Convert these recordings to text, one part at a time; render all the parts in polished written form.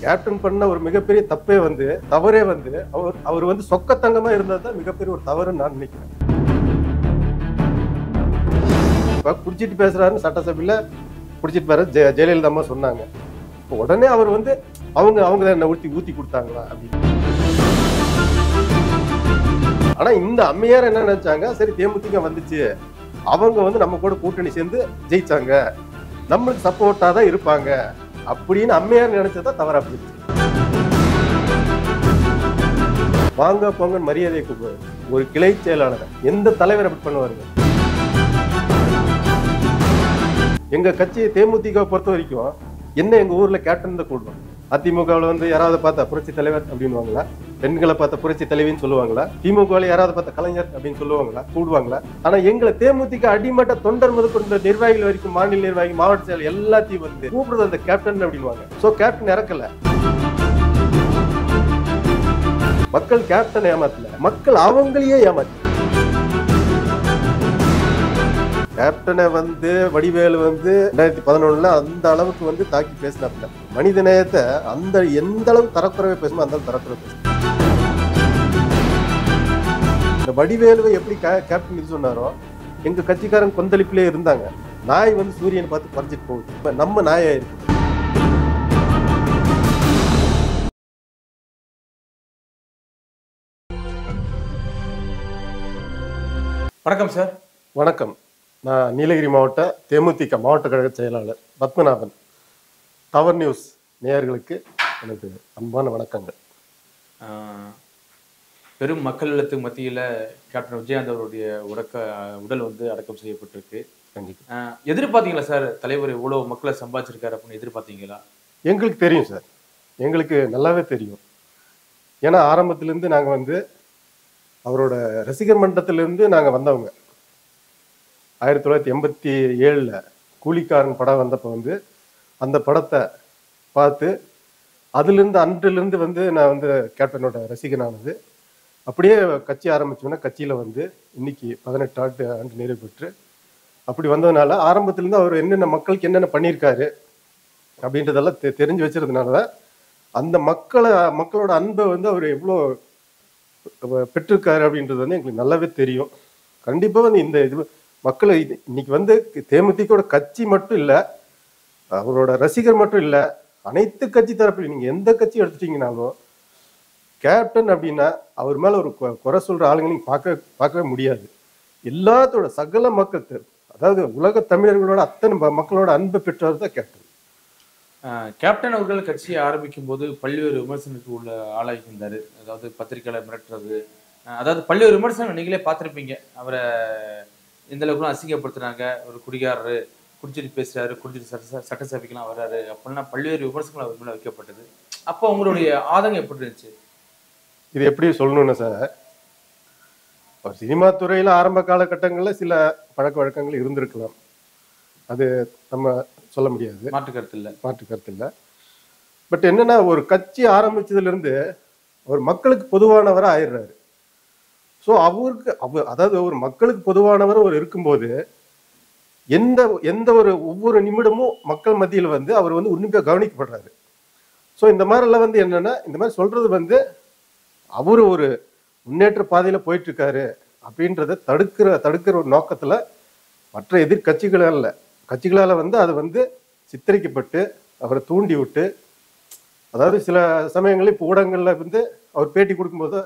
Captain பண்ண ஒரு மிகப்பெரிய தப்பே வந்து தவறே வந்து அவர் வந்து சொக்கத்தங்கமா இருந்தது தான் மிகப்பெரிய ஒரு தவறுன்னு நான் நினைக்கிறேன். இப்ப குடிச்சிட்டு பேசுறாருன்னு சட்டசபையில குடிச்சிட்டு பேர ஜெயலலிதா அம்மா சொன்னாங்க. உடனே அவர் வந்து அவங்க என்ன ஊத்தி கொடுத்தாங்களா அப்படின்னு. ஆனா இந்த அம்மையார் என்ன நினைச்சாங்க, சரி தேமுதிக வந்துச்சு, அவங்க வந்து நம்ம கூட கூட்டணி சேர்ந்து ஜெயிச்சாங்க, நம்மளுக்கு சப்போர்ட்டா தான் இருப்பாங்க அப்படின்னு அம்மையார் நினைச்சதா தவறா போயிடுச்சு. வாங்க போங்க மரியாதையை கூப்பிடுவாரு ஒரு கிளை செயலாளர். எந்த தலைவர் அப்படி பண்ணுவாருங்க? எங்க கட்சி தேமுதிக பொறுத்த வரைக்கும் என்ன எங்க ஊர்ல கேப்டன் தான் கூடுவாங்க. அதிமுகவில் வந்து யாராவது பார்த்தா புரட்சி தலைவர் அப்படின்வாங்களா, பெண்களை பார்த்த புரட்சி தலைவின்னு சொல்லுவாங்களா, திமுகவில் யாராவது பார்த்த கலைஞர் அப்படின்னு சொல்லுவாங்களா, கூடுவாங்களா? ஆனா எங்களை தேமுதிக அடிமட்ட தொண்டர் முதற்கொண்ட நிர்வாகிகள் வரைக்கும், மாநில நிர்வாகி, மாவட்ட செயலர் எல்லாத்தையும் வந்து கூப்பிடுறது அந்த கேப்டன் அப்படின்வாங்க. சோ கேப்டன் இறக்கல. மக்கள் கேப்டன் ஏமாத்தல, மக்கள் அவங்களையே ஏமாத்த. கேப்டனை வந்து வடிவேலு வந்து 2011 அந்த அளவுக்கு வந்து தாக்கி பேசினாப்ல. மனித நேயத்தை அந்த எந்த அளவுக்கு தரக்குறவே பேசுமோ அந்த தரக்குறவை பேச. இந்த வடிவேலுவை எப்படி கேப்டன் இது சொன்னாரோ, எங்க கட்சிக்காரன் கொந்தளிப்பிலே இருந்தாங்க. நாய் வந்து சூரியனை பார்த்து பறிச்சிட்டு போகுது, இப்ப நம்ம நாயா இருக்கு. வணக்கம் சார். வணக்கம். நான் நீலகிரி மாவட்ட தேமுதிக மாவட்ட கழக செயலாளர் பத்மநாபன். டவர் நியூஸ் நேயர்களுக்கு எனக்கு அன்பான வணக்கங்கள். பெரும் மக்கள் வெள்ளத்துக்கு மத்தியில் கேப்டன் விஜயகாந்த் அவருடைய உடல் வந்து அடக்கம் செய்யப்பட்டிருக்கு. கண்டிப்பா எதிர்பார்த்தீங்களா சார்? தலைவர் இவ்வளோ மக்களை சம்பாதிச்சிருக்காரு அப்படின்னு எதிர்பார்த்தீங்களா? எங்களுக்கு தெரியும் சார், எங்களுக்கு நல்லாவே தெரியும். ஏன்னா ஆரம்பத்திலேருந்து நாங்கள் வந்து அவரோட ரசிகர் மன்றத்திலிருந்து நாங்கள் வந்தவங்க. 1987 கூலிக்காரன் படம் வந்தப்போ வந்து அந்த படத்தை பார்த்து அதிலிருந்து அன்றிலிருந்து வந்து நான் வந்து கேப்டனோட ரசிகனானது. அப்படியே கட்சி ஆரம்பிச்சோன்னா கட்சியில் வந்து இன்னைக்கு 18 ஆண்டு நிறைவு பெற்று அப்படி வந்ததுனால ஆரம்பத்திலேருந்து அவர் என்னென்ன மக்களுக்கு என்னென்ன பண்ணியிருக்காரு அப்படின்றதெல்லாம் தெரிஞ்சு வச்சிருந்தனால தான் அந்த மக்களோட அன்பை வந்து அவர் எவ்வளோ பெற்றிருக்காரு அப்படின்றது வந்து எங்களுக்கு நல்லாவே தெரியும். கண்டிப்பாக வந்து இந்த இது மக்களை இன்னைக்கு வந்து தேமுதிகோட கட்சி மட்டும் இல்லை, அவரோட ரசிகர் மட்டும் இல்லை, அனைத்து கட்சி தரப்பில் நீங்கள் எந்த கட்சி எடுத்துட்டீங்கனாலும் கேப்டன் அப்படின்னா அவர் மேலே ஒரு குறை சொல்கிற ஆளுங்க நீங்கள் பார்க்கவே முடியாது. எல்லாத்தோட சகல மக்கள், அதாவது உலக தமிழர்களோட அத்தனை மக்களோட அன்பை பெற்றவர் தான் கேப்டன். கேப்டன் அவர்கள் கட்சியை ஆரம்பிக்கும் போது பல்வேறு விமர்சனத்துக்கு உள்ள ஆளாகியிருந்தாரு. அதாவது பத்திரிகையாளர் மிரட்டுறது, அதாவது பல்வேறு விமர்சனம் நீங்களே பார்த்துருப்பீங்க. அவரை இந்த அளவுக்குலாம் அசிங்கப்படுத்துனாங்க, ஒரு குடிகாரரு, குடிச்சிட்டு பேசுறாரு, குடிச்சிட்டு சட்டசபைக்கெல்லாம் வர்றாரு அப்படின்னா பல்வேறு விமர்சனங்கள் அவர் மேலே வைக்கப்பட்டது. அப்போ உங்களுடைய ஆதங்கம் எப்படி இருந்துச்சு? இது எப்படி சொல்லணும்னு சார், அவர் சினிமா துறையில் ஆரம்ப காலகட்டங்களில் சில பழக்க வழக்கங்கள் இருந்திருக்கலாம், அது நம்ம சொல்ல முடியாது, மாற்று கருத்து இல்லை. பட் என்னன்னா ஒரு கட்சி ஆரம்பிச்சதுலேருந்து அவர் மக்களுக்கு பொதுவானவராக ஆயிடுறாரு. ஸோ அதாவது ஒரு மக்களுக்கு பொதுவானவர் ஒரு இருக்கும்போது எந்த ஒரு ஒவ்வொரு நிமிடமும் மக்கள் மத்தியில் வந்து அவர் வந்து உன்னிப்பாக கவனிக்கப்படுறாரு. ஸோ இந்த மாதிரிலாம் வந்து என்னன்னா இந்த மாதிரி சொல்றது வந்து அவரு ஒரு முன்னேற்ற பாதையில் போயிட்டு இருக்காரு அப்படின்றத தடுக்கிற ஒரு நோக்கத்தில் மற்ற கட்சிகளால் வந்து அது வந்து சித்தரிக்கப்பட்டு அவரை தூண்டி விட்டு, அதாவது சில சமயங்களில் இப்போ ஊடகங்களில் வந்து அவர் பேட்டி கொடுக்கும்போது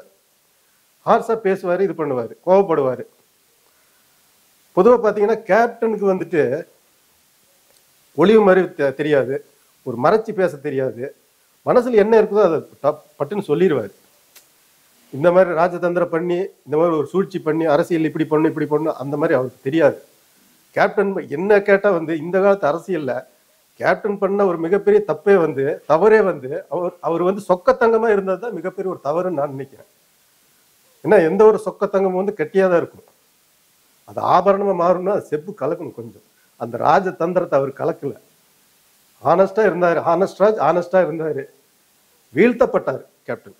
ஹார்ஸாக பேசுவார், இது பண்ணுவார், கோவப்படுவார். பொதுவாக பார்த்தீங்கன்னா கேப்டனுக்கு வந்துட்டு ஒளிவு மறைவு தெரியாது, ஒரு மறைச்சி பேச தெரியாது, மனசில் என்ன இருக்குதோ அதை பட்டுன்னு சொல்லிடுவார். இந்த மாதிரி ராஜதந்திரம் பண்ணி, இந்த மாதிரி ஒரு சூழ்ச்சி பண்ணி, அரசியல் இப்படி பண்ணும் அந்த மாதிரி அவருக்கு தெரியாது. கேப்டன் என்ன கேட்டால் வந்து இந்த காலத்து அரசியலில் கேப்டன் பண்ண ஒரு மிகப்பெரிய தவறே வந்து அவர் வந்து சொக்கத்தங்கமாக இருந்தது தான் மிகப்பெரிய ஒரு தவறுன்னு நான் நினைக்கிறேன். ஏன்னா எந்த ஒரு சொக்கத்தங்கமும் வந்து கெட்டியாக தான் இருக்கும், அது ஆபரணமாக மாறணும்னா செப்பு கலக்கணும் கொஞ்சம். அந்த ராஜதந்திரத்தை அவர் கலக்கல, ஆனஸ்டா இருந்தார், வீழ்த்தப்பட்டார் கேப்டன்.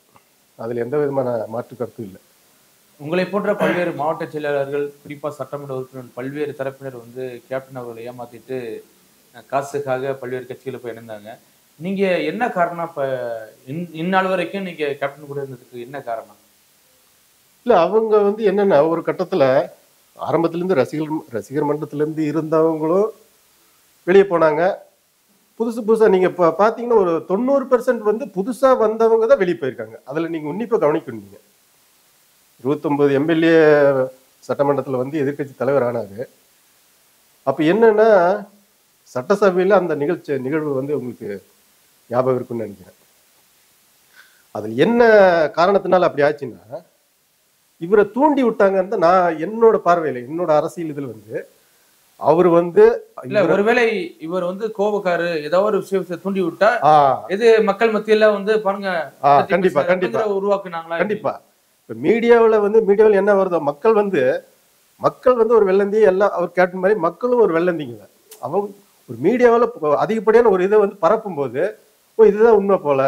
அதில் எந்த விதமான மாற்று கருத்தும் இல்லை. உங்களை போன்ற பல்வேறு மாவட்ட செயலாளர்கள், குறிப்பாக சட்டமன்ற உறுப்பினர், பல்வேறு தரப்பினர் வந்து கேப்டன் அவர்களை ஏமாத்திட்டு காசுக்காக பல்வேறு கட்சிகளை போய் இணைந்தாங்க. நீங்க என்ன காரணம் இப்ப இந்நாள் வரைக்கும் நீங்க கேப்டன் கூட இருந்ததுக்கு என்ன காரணம்? இல்ல அவங்க வந்து என்னன்னா ஒரு கட்டத்துல ஆரம்பத்துல இருந்து ரசிகர் மன்றத்துல இருந்து இருந்தவங்களும் வெளியே போனாங்க. புதுசு புதுசா நீங்க இப்ப பாத்தீங்கன்னா ஒரு 90% வந்து புதுசா வந்தவங்க தான் வெளியே போயிருக்காங்க. அதுல நீங்க உன்னிப்பா கவனிக்கணும். 29 எம்எல்ஏ சட்டமன்றத்துல வந்து எதிர்க்கட்சி தலைவர் ஆனாரு. அப்ப என்னன்னா சட்டசபையில அந்த நிகழ்வு வந்து உங்களுக்கு ஞாபகம் இருக்குன்னு நினைக்கிறேன். அதுல என்ன காரணத்தினால அப்படி ஆச்சுன்னா இவரை தூண்டி விட்டாங்கன்னு நான் என்னோட பார்வையில என்னோட அரசியல் இதுல வந்து அவர் வந்து இல்ல ஒருவேளை இவர் வந்து கோபக்காரு ஏதாவது ஒரு விஷயத்தை தூண்டி விட்டா இது மக்கள் மத்தியில வந்து பாருங்க கண்டிப்பா கண்டிப்பா உருவாக்குனாங்களா? கண்டிப்பா. இப்ப மீடியாவில் என்ன வருதோ மக்கள் வந்து ஒரு வெள்ளந்தி எல்லாம் அவர் கேட்ட மாதிரி மக்களும் ஒரு வெள்ளந்திங்க. அவங்க ஒரு மீடியாவில் அதிகப்படியான ஒரு இதை வந்து பரப்பும் போது இதுதான் உண்மை போல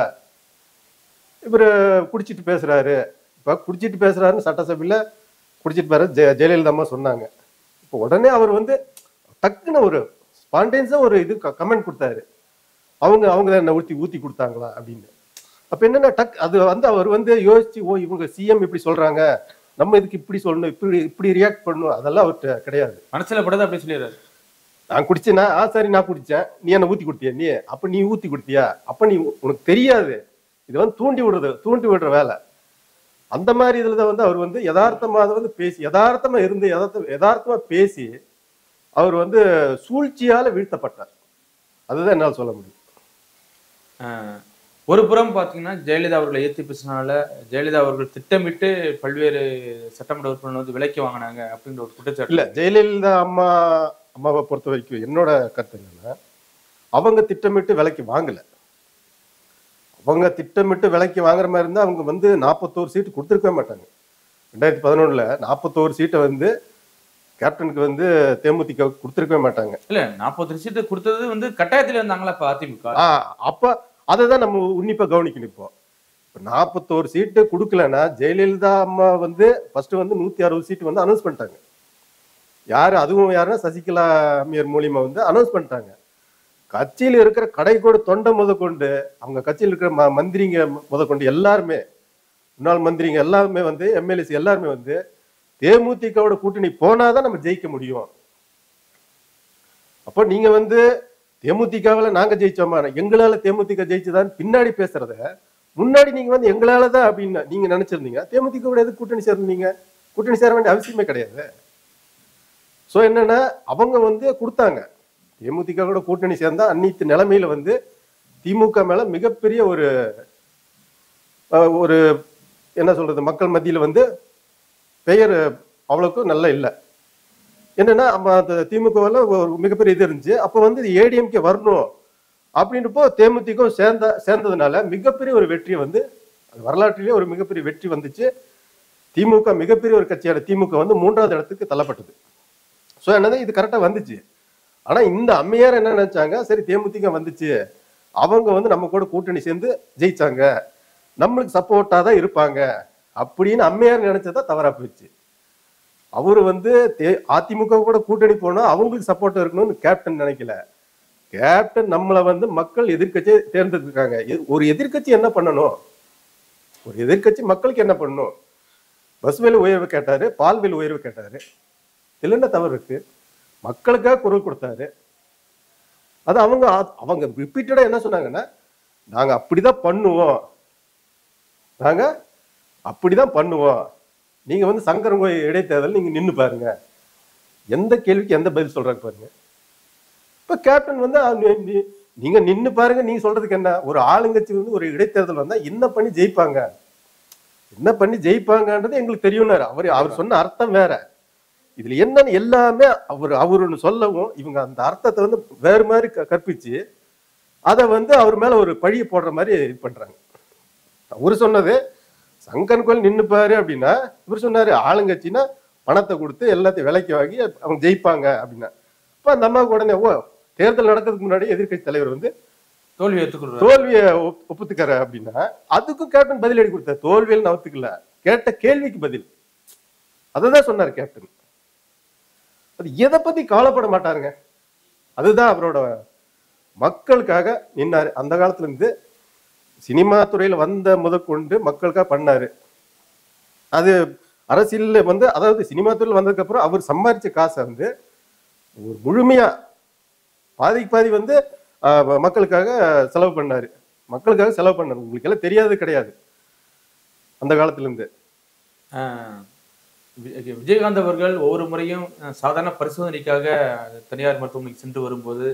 இவர் குடிச்சிட்டு பேசுறாரு. இப்ப குடிச்சிட்டு பேசுறாருன்னு சட்டசபையில குடிச்சிட்டு பேர ஜெயலலிதா அம்மா சொன்னாங்க. இப்போ உடனே அவர் வந்து டக்குன்னு ஒரு ஸ்பான்டேனியஸா ஒரு இது கமெண்ட் கொடுத்தாரு. அவங்க என்ன ஊத்தி கொடுத்தாங்களா அப்படின்னு. அப்ப என்னன்னா அது வந்து அவர் வந்து யோசிச்சு இவங்க சிஎம் இப்படி சொல்றாங்க, நம்ம இதுக்கு இப்படி சொல்லணும், இப்படி ரியாக்ட் பண்ணணும், அதெல்லாம் அவர்கிட்ட கிடையாது. மனசுல படுது அப்படி சொல்லிடுறாரு. நான் குடிச்சேன்னா சரி நான் குடிச்சேன், நீ என்ன ஊத்தி கொடுத்தியா, நீ ஊத்தி கொடுத்தியா, அப்ப நீ உனக்கு தெரியாது, இது வந்து தூண்டி விடுற வேலை. அந்த மாதிரி இதுலதான் வந்து அவர் வந்து யதார்த்தமா வந்து பேசி யதார்த்தமா பேசி அவர் வந்து சூழ்ச்சியால வீழ்த்தப்பட்டார். அதுதான் என்னால் சொல்ல முடியும். ஒரு புறம் பாத்தீங்கன்னா ஜெயலலிதா அவர்களை ஏற்றி பேசினால ஜெயலலிதா அவர்கள் திட்டமிட்டு பல்வேறு சட்டமன்ற உறுப்பினர் வந்து விலைக்கு வாங்கினாங்க அப்படின்ற ஒரு குற்றச்சாட்டு. இல்ல ஜெயலலிதா அம்மாவை பொறுத்த வரைக்கும் என்னோட கருத்து என்னன்னா அவங்க திட்டமிட்டு விலைக்கு வாங்கல. அவங்க திட்டமிட்டு விலைக்கு வாங்குற மாதிரி இருந்தா அவங்க வந்து 41 சீட்டு கொடுத்துருக்கவே மாட்டாங்க. 2011 41 சீட்டை வந்து கேப்டனுக்கு வந்து தேமுதிக கொடுத்துருக்கவே மாட்டாங்க. இல்ல 40 சீட்டு கொடுத்தது வந்து கட்டாயத்துல இருந்தாங்களா இப்ப அதிமுக? அப்ப அதைதான் நம்ம உன்னிப்பா கவனிக்கணும். இப்போ 41 சீட்டு கொடுக்கலன்னா ஜெயலலிதா அம்மா வந்து ஃபர்ஸ்ட் வந்து 160 சீட்டு வந்து அனௌன்ஸ் பண்ணிட்டாங்க. அதுவும் யாருன்னா சசிகலா அம்மையார் மூலியமா வந்து அனௌன்ஸ் பண்ணிட்டாங்க. கட்சியில இருக்கிற கடைக்கோடு தொண்டை முதற்கொண்டு அவங்க கட்சியில் இருக்கிற மந்திரிங்க முதற்கொண்டு எல்லாருமே முன்னாள் மந்திரிங்க எல்லாருமே வந்து எம்எல்ஏசி எல்லாருமே வந்து தேமுதிகவோட கூட்டணி போனாதான் நம்ம ஜெயிக்க முடியும். அப்போ நீங்க வந்து தேமுதிகவில் நாங்க ஜெயிச்சோமா, எங்களால தேமுதிக ஜெயிச்சுதான் பின்னாடி பேசுறத முன்னாடி நீங்க வந்து எங்களாலதான் அப்படின்னு நீங்க நினைச்சிருந்தீங்க. தேமுதிகவோட எது கூட்டணி சேர்ந்தீங்க? கூட்டணி சேர வேண்டிய அவசியமே கிடையாது. சோ என்னன்னா அவங்க வந்து கொடுத்தாங்க. தேமுதிக கூட கூட்டணி சேர்ந்தா அன்னைக்கு நிலைமையில வந்து திமுக மேல மிகப்பெரிய ஒரு என்ன சொல்றது மக்கள் மத்தியில வந்து பெயர் அவ்வளவுக்கு நல்லா இல்லை. என்னன்னா அந்த திமுகவில் ஒரு மிகப்பெரிய இது இருந்துச்சு. அப்ப வந்து ஏடிஎம்கே வரணும் அப்படின்றப்போ தேமுதிக சேர்ந்ததுனால மிகப்பெரிய ஒரு வெற்றி வந்து வரலாற்றிலேயே ஒரு மிகப்பெரிய வெற்றி வந்துச்சு. திமுக மிகப்பெரிய ஒரு கட்சியான திமுக வந்து 3வது இடத்துக்கு தள்ளப்பட்டது. ஸோ என்னது இது கரெக்டா வந்துச்சு. ஆனா இந்த அம்மையார் என்ன நினைச்சாங்க, சரி தேமுதிக வந்துச்சு, அவங்க வந்து நம்ம கூட கூட்டணி சேர்ந்து ஜெயிச்சாங்க, நம்மளுக்கு சப்போர்ட்டா தான் இருப்பாங்க அப்படின்னு அம்மையார் நினைச்சதா தவறா போயிடுச்சு. அவரு வந்து அதிமுக கூட கூட்டணி போனா அவங்களுக்கு சப்போர்ட்டா இருக்கணும்னு கேப்டன் நினைக்கல. கேப்டன் நம்மளை வந்து மக்கள் எதிர்கட்சியை தேர்ந்தெடுத்திருக்காங்க. ஒரு எதிர்கட்சி என்ன பண்ணணும், ஒரு எதிர்கட்சி மக்களுக்கு என்ன பண்ணணும்? பஸ் விலை உயர்வு கேட்டாரு, பால் விலை உயர்வு கேட்டாரு, இதுல என்ன தவறு இருக்கு? மக்களுக்காக குரல் கொடுத்தாரு. அது அவங்க ரிப்பீட்டடா என்ன சொன்னாங்கன்னா நாங்க அப்படிதான் பண்ணுவோம், நீங்க வந்து சங்கரங்கோயில் இடைத்தேர்தல் நீங்க நின்னு பாருங்க. எந்த கேள்விக்கு எந்த பதில் சொல்றாங்க பாருங்க. இப்ப கேப்டன் வந்து நீங்க நின்னு பாருங்க, நீங்க சொல்றதுக்கு என்ன? ஒரு ஆளுங்கட்சி வந்து ஒரு இடைத்தேர்தல் வந்தா என்ன பண்ணி ஜெயிப்பாங்கன்றது எங்களுக்கு தெரியும்னாரு. அவர் சொன்ன அர்த்தம் வேற. இதுல என்னன்னு எல்லாமே அவருன்னு சொல்லவும் இவங்க அந்த அர்த்தத்தை வந்து வேறு மாதிரி கற்பிச்சு அதை வந்து அவர் மேல ஒரு பழிய போடுற மாதிரி இது பண்றாங்க. அவரு சொன்னது சங்கரன் கோயில் நின்னு பாரு அப்படின்னா, இவர் சொன்னாரு ஆளுங்கட்சின்னா பணத்தை கொடுத்து எல்லாத்தையும் விலைக்கு வாங்கி அவங்க ஜெயிப்பாங்க அப்படின்னா. அப்ப அந்த அம்மாவுக்கு உடனே தேர்தல் நடக்கிறதுக்கு முன்னாடி எதிர்கட்சி தலைவர் வந்து தோல்வியை ஒப்புத்துக்கார அப்படின்னா அதுக்கும் கேப்டன் பதிலடி கொடுத்தார். தோல்வியில் நவத்துக்கல, கேட்ட கேள்விக்கு பதில். அதுதான் சொன்னார் கேப்டன். அது எதை பத்தி கவலைப்பட மாட்டாருங்க. அதுதான் அவரோட மக்களுக்காக நின்னாரு. அந்த காலத்துல இருந்து சினிமா துறையில வந்த முதற்கொண்டு மக்களுக்காக பண்ணாரு. அது அரசியல்ல வந்து, அதாவது சினிமா துறையில் வந்ததுக்கு அப்புறம் அவர் சம்பாதிச்ச காசை வந்து ஒரு முழுமையா பாதிக்கு பாதி வந்து மக்களுக்காக செலவு பண்ணாரு. மக்களுக்காக செலவு பண்ணாரு. உங்களுக்கு எல்லாம் தெரியாது கிடையாது அந்த காலத்துல இருந்து. விஜயகாந்த் அவர்கள் ஒவ்வொரு முறையும் சாதாரண பரிசோதனைக்காக தனியார் மருத்துவமனைக்கு சென்று வரும்போது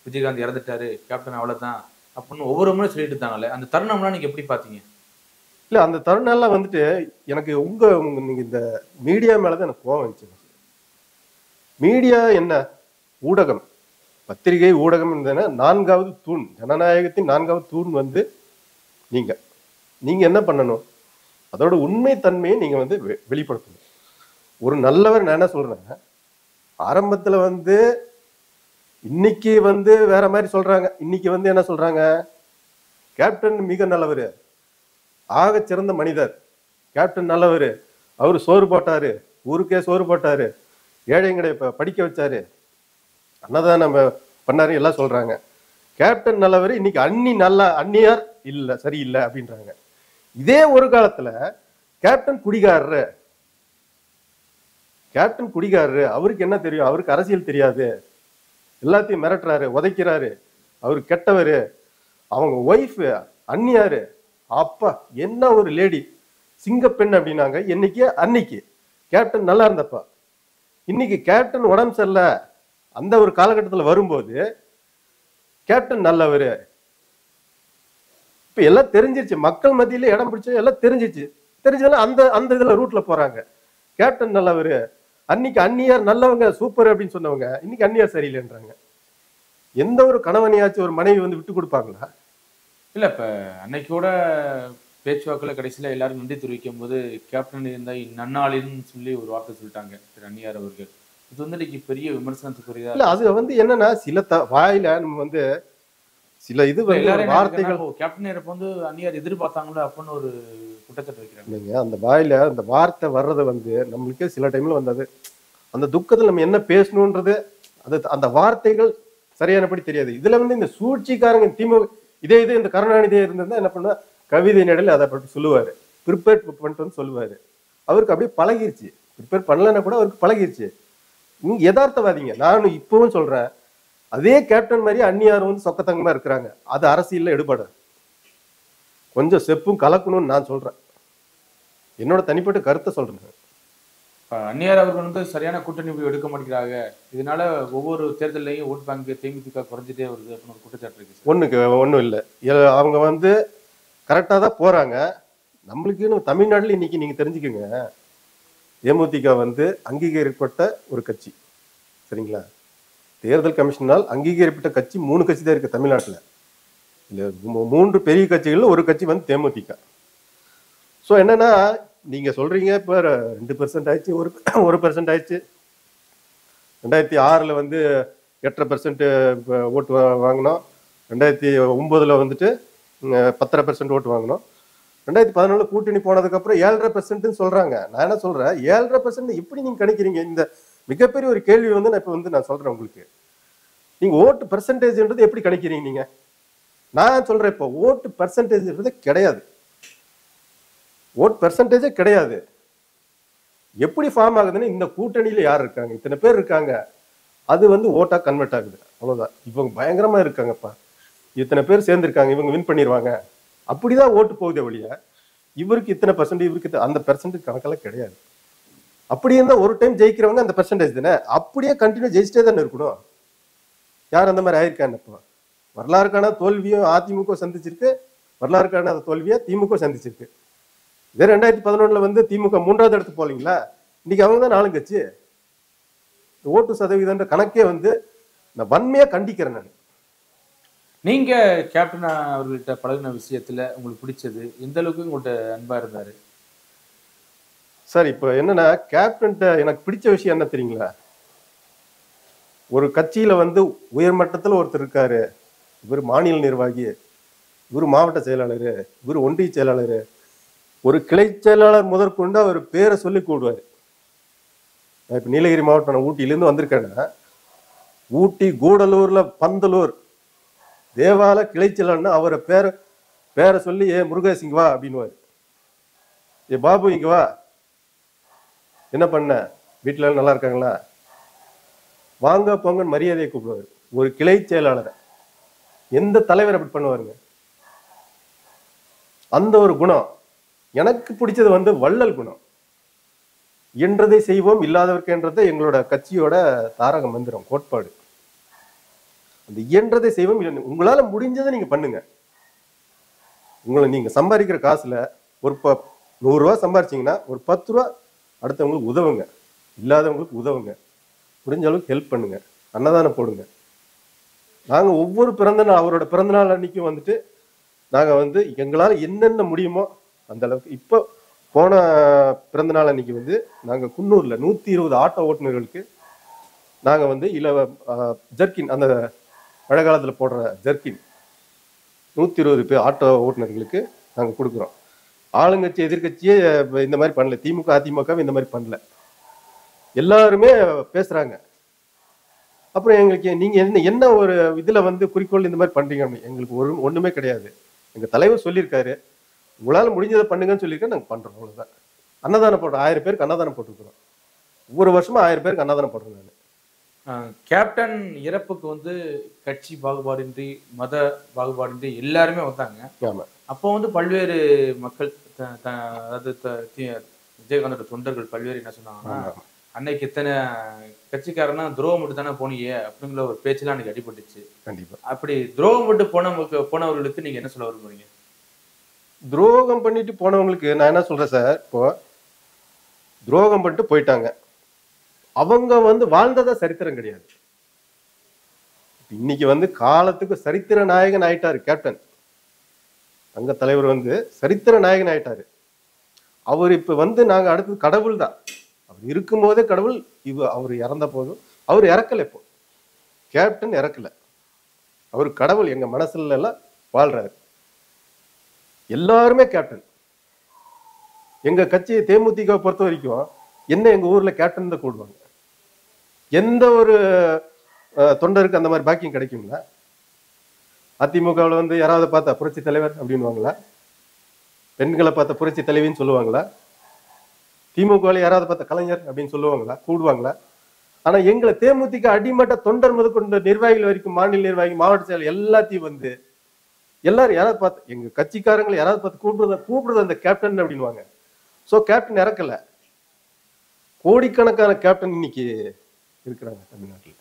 விஜயகாந்த் இறந்துட்டாரு, கேப்டன் அவ்வளவுதான் அப்படின்னு ஒவ்வொரு முறை சொல்லிட்டு இருந்தாங்களே, அந்த தருணம்லாம் நீங்க எப்படி பாத்தீங்க? இல்ல, அந்த தருணம்லாம் வந்துட்டு எனக்கு நீங்க இந்த மீடியா மேலதான் எனக்கு கோவம் வந்துச்சு. மீடியா என்ன, ஊடகம், பத்திரிகை ஊடகம் இருந்ததுன்னா 4வது தூண், ஜனநாயகத்தின் 4வது தூண் வந்து நீங்க என்ன பண்ணணும், அதோட உண்மை தன்மையை நீங்க வந்து வெளிப்படுத்தணும். ஒரு நல்லவர், நான் என்ன சொல்றேன், ஆரம்பத்துல வந்து இன்னைக்கு வந்து வேற மாதிரி சொல்றாங்க. இன்னைக்கு வந்து என்ன சொல்றாங்க, கேப்டன் மிக நல்லவர், ஆக சிறந்த மனிதர், கேப்டன் நல்லவர், அவரு சோறு போட்டாரு, ஊருக்கே சோறு போட்டாரு, ஏழைங்களை படிக்க வச்சாரு, அன்னதான் நம்ம பண்ணாரு எல்லாம் சொல்றாங்க. கேப்டன் நல்லவர், இன்னைக்கு அந்நியார் இல்ல, சரியில்லை அப்படின்றாங்க. இதே ஒரு காலத்துல கேப்டன் குடிகாரரு, அவருக்கு என்ன தெரியும், அவருக்கு அரசியல் தெரியாது, எல்லாத்தையும் மிரட்டுறாரு, உதைக்கிறாரு, அவரு கெட்டவரு, அவங்க ஒய்ஃப் அந்நியாரு, அப்பா என்ன ஒரு லேடி, சிங்கப்பெண் அப்படின்னாங்க. அன்னைக்கு கேப்டன் நல்லா இருந்தப்பா. இன்னைக்கு கேப்டன் உடம்பு சரியில்ல, அந்த ஒரு காலகட்டத்தில் வரும்போது கேப்டன் நல்லவரு. இப்ப எல்லாம் தெரிஞ்சிருச்சு, மக்கள் மத்தியில இடம் பிடிச்ச எல்லாம் தெரிஞ்சதுல அந்த இதுல ரூட்ல போறாங்க. கேப்டன் நல்லவரு, அன்னைக்கு அந்நியார் நல்லவங்க சூப்பர் அப்படின்னு சொன்னவங்க இன்னைக்கு அந்நியார் சரியில்லைன்றாங்க. எந்த ஒரு கணவனையாச்சும் ஒரு மனைவி வந்து விட்டு கொடுப்பாங்களா? இல்ல, இப்ப அன்னைக்கூட பேச்சுவாக்குல கடைசியில எல்லாரும் நன்றி தெரிவிக்கும் போது கேப்டன் இருந்தா நன்னாளின்னு சொல்லி ஒரு வார்த்தை சொல்லிட்டாங்க திரு அந்நியார் அவர்கள். இது வந்து இன்னைக்கு பெரிய விமர்சனத்துக்குரியதா இல்ல. அது வந்து என்னன்னா, சில வாயில நம்ம வந்து சில இது வார்த்தைகள், கேப்டன் இருப்ப வந்து அந்நியார் எதிர்பார்த்தாங்களோ அப்படின்னு ஒரு குற்றச்சாட்டு வைக்கிறாங்க. இல்லைங்க, அந்த வாயில அந்த வார்த்தை வர்றது வந்து நம்மளுக்கே சில டைம்ல வந்தது அந்த துக்கத்தில் நம்ம என்ன பேசணும்ன்றது, அது அந்த வார்த்தைகள் சரியானபடி தெரியாது. இதுல வந்து இந்த சூழ்ச்சிக்காரங்க திமுக இதே இந்த கருணாநிதியே இருந்திருந்தா என்ன பண்ணா, கவிதை நடையில் அதை பற்றி சொல்லுவாரு, ப்ரிப்பேர் பண்ணிட்டு வந்து சொல்லுவாரு. அவருக்கு அப்படியே பழகிருச்சு, ப்ரிப்பேர் பண்ணலன்னா கூட அவருக்கு பழகிருச்சு. நீங்க யதார்த்தவாதிங்க. நானும் இப்பவும் சொல்றேன், அதே கேப்டன் மாதிரி அந்நியார் வந்து சொக்கத்தங்கமா இருக்கிறாங்க. அது அரசியல்ல எடுபட கொஞ்சம் செப்பும் கலக்கணும்னு நான் சொல்றேன். என்னோட தனிப்பட்ட கருத்தை சொல்றேன். அந்நியார் அவர்கள் வந்து சரியான கூட்டணி எடுக்க மாட்டேங்கிறாங்க, இதனால ஒவ்வொரு தேர்தலையும் ஓட் பேங்க் தேமுதிக குறைஞ்சிட்டே வருது அப்படின்னு ஒரு குற்றச்சாட்டு இருக்கு. ஒன்றும் இல்லை, அவங்க வந்து கரெக்டா தான் போறாங்க. நம்மளுக்குன்னு தமிழ்நாட்டில் இன்னைக்கு நீங்க தெரிஞ்சுக்கோங்க, தேமுதிக வந்து அங்கீகரிக்கப்பட்ட ஒரு கட்சி, சரிங்களா? தேர்தல் கமிஷனால் அங்கீகரிக்கப்பட்ட கட்சி 3 கட்சி தான் இருக்கு தமிழ்நாட்டில். இல்லை, 3 பெரிய கட்சிகள்ல ஒரு கட்சி வந்து தேமுதிக. ஸோ என்னன்னா, நீங்க சொல்றீங்க இப்போ 2% ஆயிடுச்சு, 1% ஆயிடுச்சு. 2006 வந்து 8.5% ஓட்டு வாங்கினோம். 2009 வந்துட்டு 10.5% ஓட்டு வாங்கினோம். 2014 கூட்டணி போனதுக்கு அப்புறம் 7.5% சொல்றாங்க. நான் என்ன சொல்றேன், 7.5% எப்படி நீங்க கணிக்கிறீங்க? இந்த மிகப்பெரிய ஒரு கேள்வி வந்து நான் இப்ப வந்து நான் சொல்றேன் உங்களுக்கு. நீங்க ஓட்டு பெர்சன்டேஜ்ன்றது எப்படி கணிக்கிறீங்க நீங்க? நான் சொல்றேன், இப்போ ஓட்டு பெர்சன்டேஜ்ன்றது கிடையாது. ஓட்டு பெர்சன்டேஜே கிடையாது. எப்படி ஃபார்ம் ஆகுதுன்னு, இந்த கூட்டணியில யார் இருக்காங்க, இத்தனை பேர் இருக்காங்க, அது வந்து ஓட்டா கன்வெர்ட் ஆகுது, அவ்வளவுதான். இவங்க பயங்கரமா இருக்காங்கப்பா, இத்தனை பேர் சேர்ந்திருக்காங்க, இவங்க வின் பண்ணிடுவாங்க, அப்படிதான் ஓட்டு போகுதே ஒழிய இவருக்கு இத்தனை பெர்சன்ட், இவருக்கு அந்த பெர்சன்ட் கணக்கெல்லாம் கிடையாது. அப்படி இருந்தா ஒரு டைம் ஜெயிக்கிறவங்க அந்த பெர்சன்டேஜ் தானே, அப்படியே கண்டினியூ ஜெயிச்சிட்டே தானே இருக்கணும். யார் அந்த மாதிரி ஆயிருக்காங்க? வரலாறுக்கான தோல்வியும் அதிமுக சந்திச்சிருக்கு, வரலாறுக்கான தோல்வியை திமுக சந்திச்சிருக்கு. இதே 2011 வந்து திமுக 3வது இடத்து போலீங்களா, இன்னைக்கு அவங்க தான் 4 கட்சி. ஓட்டு சதவீதம் கணக்கே வந்து நான் வன்மையா கண்டிக்கிறேன். நான் நீங்க கேப்டன் அவர்கள்ட்ட பழகின விஷயத்துல உங்களுக்கு பிடிச்சது எந்த அளவுக்கு உங்கள்கிட்ட அன்பா இருந்தாரு சார்? இப்ப என்னன்னா, கேப்டன்ட்ட எனக்கு பிடிச்ச விஷயம் என்ன தெரியுங்களா, ஒரு கட்சியில வந்து உயர்மட்டத்துல ஒருத்தர் இருக்காரு, இவர் மாநில நிர்வாகி, இவர் மாவட்ட செயலாளர், இவர் ஒன்றிய செயலாளர், ஒரு கிளை செயலாளர் முதற்கொண்டு அவர் பேரை சொல்லி கூடுவாரு. இப்ப நீலகிரி மாவட்டம், நான் ஊட்டியிலேருந்து வந்திருக்கேன்னா, ஊட்டி, கூடலூர்ல, பந்தலூர், தேவால கிளைச்சலன்னா அவரை பேரை சொல்லி முருகேஷ் இங்க வா அப்படின்னுவாரு. பாபு இங்க வா, என்ன பண்ண, வீட்டுல நல்லா இருக்காங்களா, வாங்க போங்கன்னு மரியாதையை கூப்பிடுவாரு. ஒரு கிளை செயலாளரை எந்த தலைவர் அப்படி பண்ணுவாருங்க? அந்த ஒரு குணம் எனக்கு பிடிச்சது வள்ளல் குணம். இயன்றதை செய்வோம் இல்லாதவர்க்கு என்றதை எங்களோட கட்சியோட தாரக மந்திரம், கோட்பாடு. அந்த இயன்றதை செய்வோம். உங்களால முடிஞ்சதை நீங்க பண்ணுங்க. உங்களை நீங்க சம்பாதிக்கிற காசுல ஒரு 100 ரூபா சம்பாரிச்சீங்கன்னா ஒரு 10 ரூபா அடுத்தவங்களுக்கு உதவுங்க, இல்லாதவங்களுக்கு உதவுங்க, முடிஞ்ச அளவுக்கு ஹெல்ப் பண்ணுங்க, அன்னதானம் போடுங்க. நாங்க ஒவ்வொரு அவரோட பிறந்தநாள் அன்னைக்கும் நாங்க எங்களால என்னென்ன முடியுமோ அந்த அளவுக்கு. இப்போ போன பிறந்தநாள் அன்னைக்கு நாங்க குன்னூர்ல 120 ஆட்டோ ஓட்டுநர்களுக்கு நாங்க ஜர்க்கின், அந்த மழை காலத்துல போடுற ஜர்க்கின் 120 பேர் ஆட்டோ ஓட்டுநர்களுக்கு நாங்க கொடுக்குறோம். ஆளுங்கட்சி எதிர்கட்சியே இந்த மாதிரி பண்ணல, திமுக அதிமுக இந்த மாதிரி பண்ணல, எல்லாருமே பேசுறாங்க. அப்புறம் எங்களுக்கு நீங்க என்ன ஒரு இதுல குறிக்கோள் இந்த மாதிரி பண்றீங்க? எங்களுக்கு ஒண்ணுமே கிடையாது. எங்க தலைவர் சொல்லியிருக்காரு, உங்களால முடிஞ்சதை பண்ணுங்கன்னு சொல்லியிருக்காரு, நாங்க பண்றோம், அவ்வளவுதான். அன்னதானம் போடுறோம், 1000 பேருக்கு அன்னதானம் போட்டுருக்கிறோம். ஒவ்வொரு வருஷமும் 1000 பேருக்கு அன்னதானம் போடுறேன் நான். கேப்டன் இறப்புக்கு கட்சி பாகுபாடின்றி மத பாகுபாடின்றி எல்லாருமே வந்தாங்க. ஆமா. அப்போ பல்வேறு மக்கள், அதாவது விஜயகாந்தோட தொண்டர்கள் பல்வேறு என்ன சொன்னாங்கன்னா, அன்னைக்கு இத்தனை கட்சிக்காரனா துரோகம் மட்டும் தானே போனீங்க அப்படிங்கிற ஒரு பேச்செல்லாம் அன்னைக்கு அடிபட்டுச்சு. கண்டிப்பா. அப்படி துரோகம் மட்டும் போனவர்களுக்கு நீங்க என்ன சொல்ல விரும்புறீங்க? துரோகம் பண்ணிட்டு போனவங்களுக்கு நான் என்ன சொல்றேன் சார், இப்போ துரோகம் பண்ணிட்டு போயிட்டாங்க, அவங்க வாழ்ந்ததா சரித்திரம் கிடையாது. இன்னைக்கு காலத்துக்கு சரித்திர நாயகன் ஆயிட்டாரு கேப்டன். அங்க தலைவர் சரித்திர நாயகன் ஆயிட்டாரு. அவர் இப்ப நாங்க அடுத்தது கடவுள் தான். அவர் இருக்கும் போதே கடவுள். அவர் இறந்த போதும் அவர் இறக்கல. இப்போ கேப்டன் இறக்கல, அவர் கடவுள் எங்க மனசுல எல்லாம் வாழ்றாரு. எல்லாருமே கேப்டன். எங்க கட்சி தேமுதிக பொறுத்த வரைக்கும் என்ன எங்க ஊர்ல கேப்டன் தான் கூடுவாங்க. எந்த ஒரு தொண்டருக்கு அந்த மாதிரி பாக்கியம் கிடைக்குங்களா? அதிமுகவில் யாராவது பார்த்தா புரட்சி தலைவர் அப்படின்வாங்களா? பெண்களை பார்த்த புரட்சி தலைவின்னு சொல்லுவாங்களா? திமுகவில் யாராவது பார்த்த கலைஞர் அப்படின்னு சொல்லுவாங்களா, கூடுவாங்களா? ஆனா எங்களை தேமுதிக அடிமட்ட தொண்டர் முதற்கொண்ட நிர்வாகிகள் வரைக்கும், மாநில நிர்வாகி, மாவட்ட செயலர் எல்லாத்தையும் எல்லாரும் யாராவது பார்த்து, எங்க கட்சிக்காரங்களை யாராவது பார்த்து கூப்பிடுறது அந்த கேப்டன் அப்படின்வாங்க. சோ கேப்டன் இறக்கல, கோடிக்கணக்கான கேப்டன் இன்னைக்கு இருக்கிறாங்க தமிழ்நாட்டில்.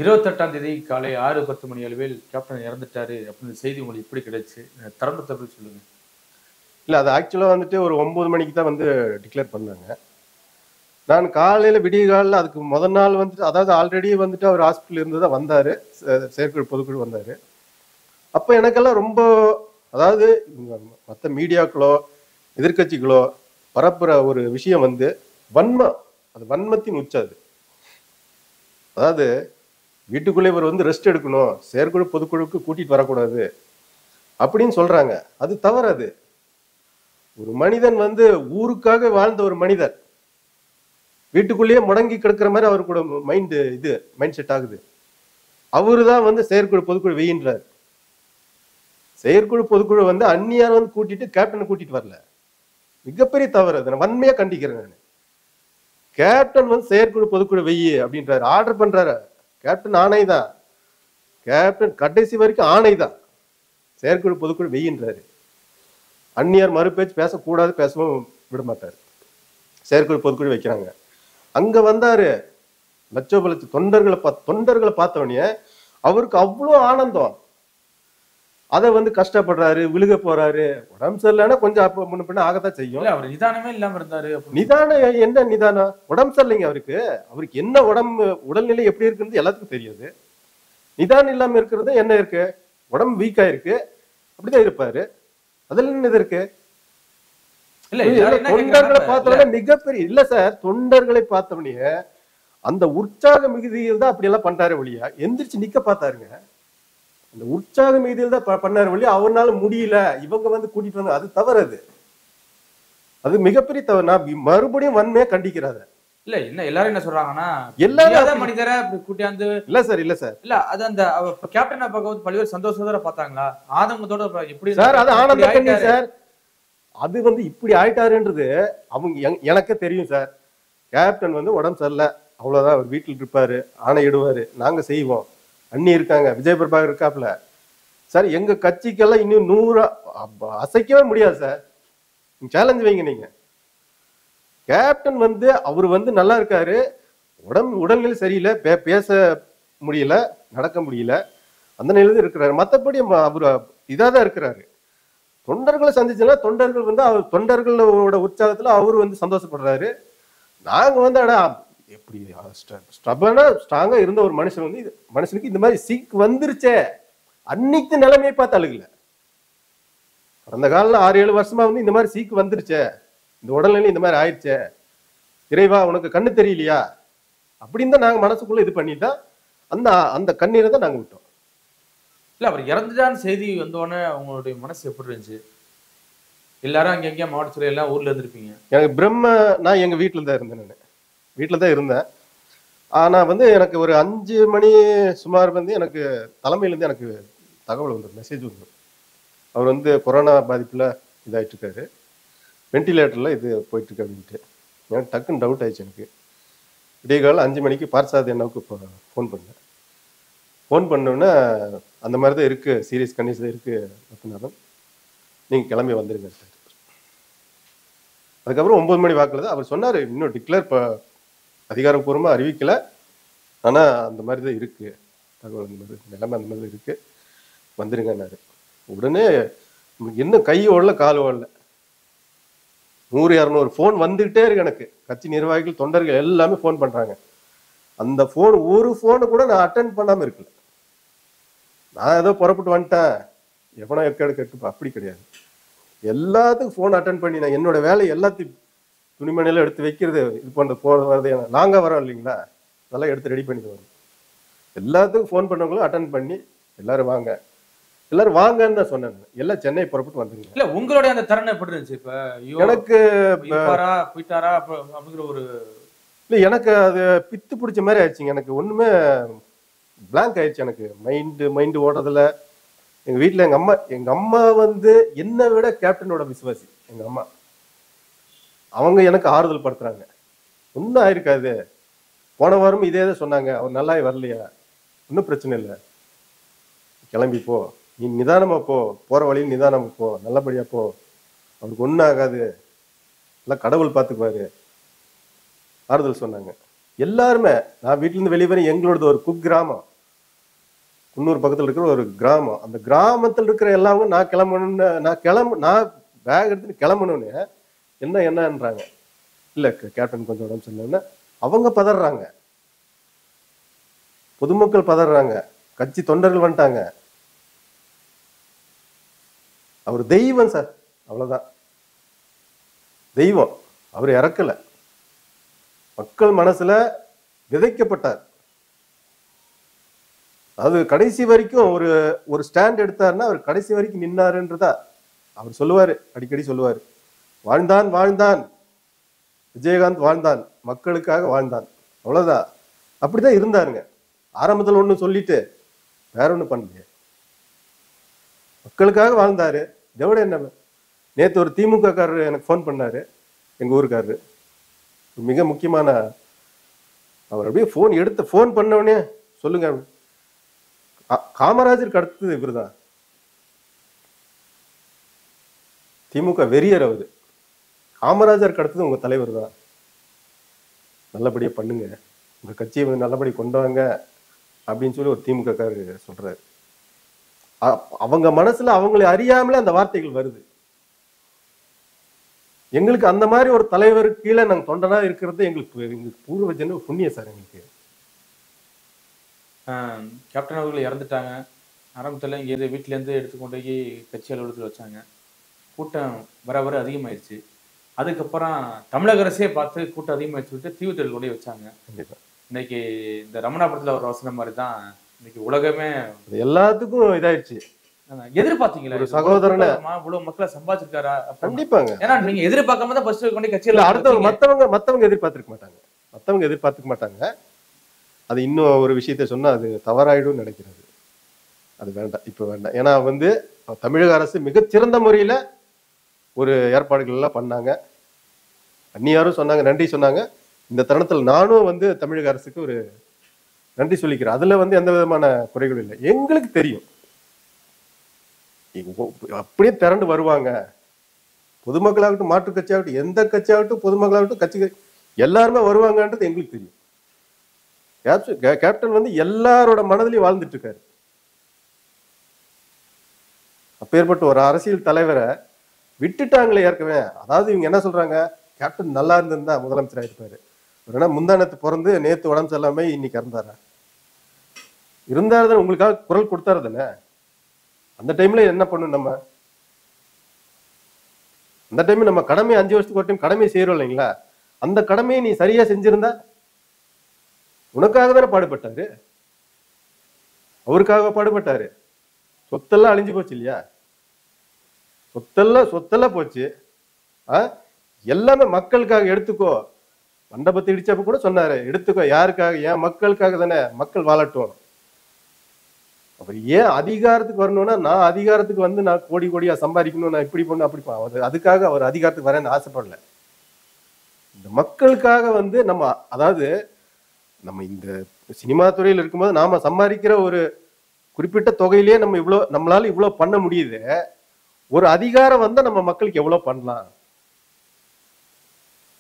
28ஆம் தேதி காலை 6:10 மணி அளவில் கேப்டன் இறந்துட்டாரு அப்படின்னு செய்தி உங்களுக்கு எப்படி கிடைச்சு? தரம்பத்தை பற்றி சொல்லுங்க. இல்ல, அது ஆக்சுவலா ஒரு 9 மணிக்கு தான் டிக்ளேர் பண்ணாங்க. நான் காலையில விடிய காலில் அதுக்கு முதல் நாள் அதாவது ஆல்ரெடி அவர் ஹாஸ்பிட்டல் இருந்து தான் வந்தாரு, செயற்குழு பொதுக்குழு வந்தாரு. அப்ப எனக்கெல்லாம் ரொம்ப, அதாவது மற்ற மீடியாக்களோ எதிர்கட்சிகளோ பரப்புற ஒரு விஷயம் வன்மம், அது வன்மத்தின் உச்சது. அதாவது வீட்டுக்குள்ளே இவர் ரெஸ்ட் எடுக்கணும், செயற்குழு பொதுக்குழுக்கு கூட்டிட்டு வரக்கூடாது அப்படின்னு சொல்றாங்க. அது தவறு. அது ஒரு மனிதன் ஊருக்காக வாழ்ந்த ஒரு மனிதர் வீட்டுக்குள்ளேயே முடங்கி கிடக்கிற மாதிரி அவரு கூட மைண்ட் செட் ஆகுது. அவரு தான் செயற்குழு பொதுக்குழு வெயின்றார். செயற்குழு பொதுக்குழு அந்நியார் கூட்டிட்டு கேப்டனை கூட்டிட்டு வரல. மிகப்பெரிய தவறு. அதை நான் வன்மையா கண்டிக்கிறேன். நான் கேப்டன் செயற்குழு பொதுக்குழு வெய்யு அப்படின்றாரு, ஆர்டர் பண்றாரு. கேப்டன் ஆணைதான், கேப்டன் கடைசி வரைக்கும் ஆணைதான். செயற்குழு பொதுக்குழு வெய்யின்றாரு. அந்நியார் மறுபேச்சு பேசக்கூடாது, பேசவும் விட மாட்டாரு. செயற்குழு பொதுக்குழு வைக்கிறாங்க. அங்க வந்தாரு, லட்சோப லட்சம் தொண்டர்களை பார்த்தவனே அவருக்கு அவ்வளோ ஆனந்தம். அதை கஷ்டப்படுறாரு, விழுக போறாரு, உடம்பு சரியில்லைன்னா கொஞ்சம் அப்ப முன்ன பின்ன ஆகத்தான் செய்யும். அவர் நிதானமே இல்லாம இருந்தாரு. நிதானம் என்ன நிதானம்? உடம்பு சரியில்லைங்க அவருக்கு என்ன உடல்நிலை எப்படி இருக்குன்னு எல்லாத்துக்கும் தெரியாது. நிதானம் இல்லாம இருக்கிறது என்ன இருக்கு? உடம்பு வீக்கா இருக்கு, அப்படிதான் இருப்பாரு. அதுல என்ன இது இருக்கு? தொண்டர்களை பார்த்தவனே மிகப்பெரிய இல்ல சார், தொண்டர்களை பார்த்தவனே அந்த உற்சாக மிகுதியில் தான் அப்படி எல்லாம் பண்றாரு ஒழியா எந்திரிச்சு நிக்க பார்த்தாருங்க. அந்த உற்சாக மிகுதியில் தான் பண்ணாரு ஒழியா அவனால முடியல இவங்க கூட்டிட்டு வந்தாங்க, அது தவறு. அது மிகப்பெரிய தவறு. நான் மறுபடியும் வன்மையா கண்டிக்கிறாத. இல்ல என்ன எல்லாரும் என்ன சொல்றாங்கன்னா எல்லாரும் மனிதரை கூட்டியாந்து இல்ல சார் இல்ல அது அந்த கேப்டனை பார்க்கும்போது பல்வேறு சந்தோஷத்தோட பார்த்தாங்களா, ஆதங்கத்தோட எப்படி சார்? அது ஆனந்த கண்ணீர் சார். அது இப்படி ஆயிட்டாருன்றது அவங்க எனக்கு தெரியும் சார். கேப்டன் உடம்பு சரியில்லை, அவ்வளவுதான். அவர் வீட்டில் இருப்பாரு, ஆணையிடுவாரு, நாங்க செய்வோம். அண்ணி இருக்காங்க, விஜய் பிரபாகர் இருக்காப்ல சார். எங்க கட்சிக்கெல்லாம் இன்னும் 100 அசைக்கவே முடியாது சார். சேலஞ்ச் வைங்க நீங்க. கேப்டன் அவரு நல்லா இருக்காரு, உடல்நிலை சரியில்லை, பேச முடியல, நடக்க முடியல, அந்த நிலையில இருக்கிறாரு. மற்றபடி அவரு இதாதான் இருக்கிறாரு. தொண்டர்களை சந்திச்சுன்னா தொண்டர்கள் அவர் தொண்டர்களோட உற்சாகத்துல அவரு சந்தோஷப்படுறாரு. நாங்க அடா எப்படி ஸ்ட்ராங்கா இருந்த ஒரு மனுஷன் மனுஷனுக்கு இந்த மாதிரி சீக் வந்துருச்சே, அன்னைக்கு நிலைமையை பார்த்து அழுகல. கடந்த காலம் 6-7 வருஷமா இந்த மாதிரி சீக்கு வந்துருச்சே, இந்த உடல்நிலை இந்த மாதிரி ஆயிடுச்சே, இறைவா உனக்கு கண்ணு தெரியலையா அப்படின்னு தான் நாங்க மனசுக்குள்ள இது பண்ணிட்டா அந்த அந்த கண்ணீரை தான் நாங்க விட்டோம். இல்ல அவர் இறந்துட்டான்னு செய்தி வந்தோடனே அவங்களுடைய மனசு எப்படி இருந்துச்சு? எல்லாரும் அங்க எங்கேயா மாவட்டத்துல எல்லாம் ஊர்ல இருந்திருப்பீங்க. எனக்கு நான் எங்க வீட்டுல தான் இருந்தேன். நான் வீட்டுல தான் இருந்தேன். ஆனா எனக்கு ஒரு 5 மணி சுமார் எனக்கு தலைமையில இருந்து எனக்கு தகவல் வந்து மெசேஜ் வந்து அவர் கொரோனா பாதிப்புல இதாயிட்டு இருக்காரு, வென்டிலேட்டர்ல இது போயிட்டு இருக்கு அப்படின்ட்டு. எனக்கு டக்குன்னு டவுட் ஆயிடுச்சு. எனக்கு விடியகாலம் 5 மணிக்கு பார்சாத் அண்ணாவுக்கு ஃபோன் பண்ணேன். ஃபோன் பண்ணோன்னே அந்த மாதிரி தான் இருக்கு, சீரியஸ் கண்டிஷன் இருக்கு அப்படின்னாலும் நீங்க கிளம்பி வந்துருங்க. அதுக்கப்புறம் 9 மணி வாக்குல தான் அவர் சொன்னாரு, இன்னும் டிக்ளேர் அதிகாரப்பூர்வமா அறிவிக்கல, ஆனா அந்த மாதிரி தான் இருக்கு தகவல், அந்த மாதிரி நிலைமை அந்த மாதிரி இருக்கு, வந்துருங்கன்னாரு. உடனே இன்னும் கை ஓடல கால் ஓடல, 100-200 ஃபோன் வந்துகிட்டே இருக்கு. எனக்கு கட்சி நிர்வாகிகள் தொண்டர்கள் எல்லாமே ஃபோன் பண்றாங்க. அந்த ஃபோன் ஒரு ஃபோனு கூட நான் அட்டென்ட் பண்ணாம இருக்கல. நான் ஏதோ புறப்பட்டு வந்துட்டேன், எவனோ எக்கெடுக்க அப்படி கிடையாது. எல்லாத்துக்கும் ஃபோன் அட்டன் பண்ணி நான் என்னோட வேலை எல்லாத்தையும் துணிமணியெல்லாம் எடுத்து வைக்கிறது, இது பண்ணுறது, போகிறது வர்றது, லாங்காக வரோம் இல்லைங்களா, அதெல்லாம் எடுத்து ரெடி பண்ணிட்டு வரும். எல்லாத்துக்கும் ஃபோன் பண்ணவங்களும் அட்டன் பண்ணி எல்லாரும் வாங்க எல்லாரும் வாங்கன்னு தான் சொன்னேன். எல்லாம் சென்னை புறப்பட்டு வந்துருங்க. இல்ல உங்களுடைய அந்த தருணம் எப்படி இருந்துச்சு? இப்ப எனக்கு போயிட்டாரா அப்படிங்கிற ஒரு இல்லை, எனக்கு அது பித்து பிடிச்ச மாதிரி ஆயிடுச்சுங்க. எனக்கு ஒண்ணுமே பிளாங்க் ஆயிடுச்சு. எனக்கு மைண்டு ஓடுறதுல. எங்க வீட்டுல எங்க அம்மா என்னை விட கேப்டனோட விசுவாசி. எங்க அம்மா அவங்க எனக்கு ஆறுதல் படுத்துறாங்க, ஒன்றும் ஆயிருக்காது, போன வாரம் இதே தான் சொன்னாங்க, அவர் நல்லா வரலையா, ஒன்றும் பிரச்சனை இல்லை, கிளம்பி போ, நீ நிதானமா போ, போற வழியில் நிதானமா போ, நல்லபடியா போ, அவருக்கு ஒன்றும் ஆகாது, எல்லாம் கடவுள் பார்த்துக்குவாரு, ஆறுதல் சொன்னாங்க எல்லாருமே. நான் வீட்டுல இருந்து வெளியே வர, எங்களோடது ஒரு குக்கிராமம், குன்னூர் பக்கத்துல இருக்கிற ஒரு கிராமம். அந்த கிராமத்தில் இருக்கிற எல்லாரும் நான் கிளம்பணும்னு நான் பேக் எடுத்துட்டு கிளம்பணும்னு என்னன்றாங்க. இல்ல கேப்டன் கொஞ்சம் உடம்பு சரியில்லைன்னு அவங்க பதறாங்க, பொதுமக்கள் பதறாங்க, கட்சி தொண்டர்கள் வந்துட்டாங்க. அவர் தெய்வம் சார், அவ்வளவுதான், தெய்வம். அவர் இறக்கல, மக்கள் மனசுல விதைக்கப்பட்டார். அது கடைசி வரைக்கும் ஒரு ஸ்டாண்ட் எடுத்தாருன்னா அவர் கடைசி வரைக்கும் நின்னாருன்றதா அவர் சொல்லுவாரு, அடிக்கடி சொல்லுவாரு. வாழ்ந்தான் வாழ்ந்தான் விஜயகாந்த், வாழ்ந்தான், மக்களுக்காக வாழ்ந்தான், அவ்வளவுதான். அப்படிதான் இருந்தாருங்க. ஆரம்பத்தில் ஒண்ணு சொல்லிட்டு வேற ஒண்ணு பண்ணலையே, மக்களுக்காக வாழ்ந்தாரு. இதை விட என்ன? நேத்து ஒரு திமுக காரர் எனக்கு ஃபோன் பண்ணாரு, எங்க ஊருக்காரரு, மிக முக்கியமான. அவர் அப்படியே ஃபோன் பண்ணவனே சொல்லுங்க, காமராஜருக்கு அடுத்தது இவருதான், திமுக வெறியர் அவரு, காமராஜருக்கு அடுத்தது உங்க தலைவர் தான், நல்லபடியா பண்ணுங்க, உங்க கட்சியை நல்லபடி கொண்டு வாங்க அப்படின்னு சொல்லி ஒரு திமுக காரர் சொல்றாரு. அவங்க மனசுல அவங்களை அறியாமலே அந்த வார்த்தைகள் வருது. எங்களுக்கு அந்த மாதிரி ஒரு தலைவர் கீழே நாங்க தொண்டனா இருக்கிறது எங்களுக்கு பூர்வ ஜென்ம புண்ணியம் சார். எங்களுக்கு கேப்டன் அவர்கள் இறந்துட்டாங்க. ஆரம்பத்தில் இங்கே வீட்டிலேருந்து எடுத்துக்கொண்டு போய் கட்சி அலுவலகத்தில் வச்சாங்க. கூட்டம் வர வர அதிகமாயிடுச்சு. அதுக்கப்புறம் தமிழக அரசே பார்த்து கூட்டம் அதிகமாகிடுச்சு விட்டு தீவுத்தொழில் கொண்டு வச்சாங்க. இன்னைக்கு இந்த ரமணாபுரத்தில் ஒரு வசனம் மாதிரி தான் இன்னைக்கு உலகமே எல்லாத்துக்கும் இதாயிடுச்சு. எதிர்பார்த்தீங்களா ஒரு சகோதரனை இவ்வளவு மக்களை சம்பாதிச்சிருக்காரா? கண்டிப்பாங்க. ஏன்னா நீங்க எதிர்பார்க்காம தான் ஃபர்ஸ்ட் கொண்டு கட்சியில அடுத்தவங்க மத்தவங்க எதிர்பார்த்திருக்க மாட்டாங்க. மற்றவங்க எதிர்பார்த்துக்க மாட்டாங்க. அது இன்னும் ஒரு விஷயத்த சொன்னா அது தவறாயிடும் நினைக்கிறது. அது வேண்டாம், இப்போ வேண்டாம். ஏன்னா வந்து தமிழக அரசு மிகச்சிறந்த முறையில ஒரு ஏற்பாடுகள் எல்லாம் பண்ணாங்க. அந்நியாரும் சொன்னாங்க, நன்றி சொன்னாங்க. இந்த தருணத்தில் நானும் வந்து தமிழக அரசுக்கு ஒரு நன்றி சொல்லிக்கிறேன். அதுல வந்து எந்த விதமான குறைகளும் இல்லை. எங்களுக்கு தெரியும் அப்படியே திரண்டு வருவாங்க. பொதுமக்களாகட்டும், மாற்றுக் கட்சியாகட்டும், எந்த கட்சியாகட்டும், பொதுமக்களாகட்டும், கட்சி எல்லாருமே வருவாங்கன்றது எங்களுக்கு தெரியும். கேப்டன் வந்து எல்லாரோட மனதிலையும் வாழ்ந்துட்டு இருக்காரு. அப்பேற்பட்ட ஒரு அரசியல் தலைவரை விட்டுட்டாங்களே ஏற்கனவே. அதாவது இவங்க என்ன சொல்றாங்க, கேப்டன் நல்லா இருந்திருந்தா முதலமைச்சர் ஆயிருப்பாரு. முந்தானத்து பிறந்து நேத்து உடம்பு சரியில்லாம இன்னைக்கு இறந்தாரா? இருந்தாரு உங்களுக்காக குரல் கொடுத்தாரு தானே. அந்த டைம்ல என்ன பண்ணும் நம்ம? அந்த டைம் நம்ம கடமை 5 வருஷத்துக்கு ஒரு டைம் கடமை செய்யறோம் இல்லைங்களா? அந்த கடமையை நீ சரியா செஞ்சிருந்தா, உனக்காக தானே பாடுபட்டாரு, அவருக்காக பாடுபட்டாரு. சொத்தெல்லாம் அழிஞ்சு போச்சு இல்லையா? சொத்தெல்லாம் போச்சு. எல்லாமே மக்களுக்காக எடுத்துக்கோ. மண்டபத்தை இடிச்சப்ப கூட சொன்னாரு, எடுத்துக்கோ. யாருக்காக? ஏன் மக்களுக்காக தானே, மக்கள் வாழட்டும். அவர் ஏன் அதிகாரத்துக்கு வரணும்னா, நான் அதிகாரத்துக்கு வந்து நான் கோடி கோடியா சம்பாதிக்கணும், நான் இப்படி பண்ணணும் அப்படி பண்ண, அதுக்காக அவர் அதிகாரத்துக்கு வரேன்னு ஆசைப்படல. இந்த மக்களுக்காக வந்து நம்ம, அதாவது நம்ம இந்த சினிமா துறையில் இருக்கும்போது நாம சம்பாதிக்கிற ஒரு குறிப்பிட்ட தொகையிலேயே நம்மளால இவ்வளவு பண்ண முடியுது. ஒரு அதிகாரம் வந்தா நம்ம மக்களுக்கு எவ்வளவு பண்ணலாம்.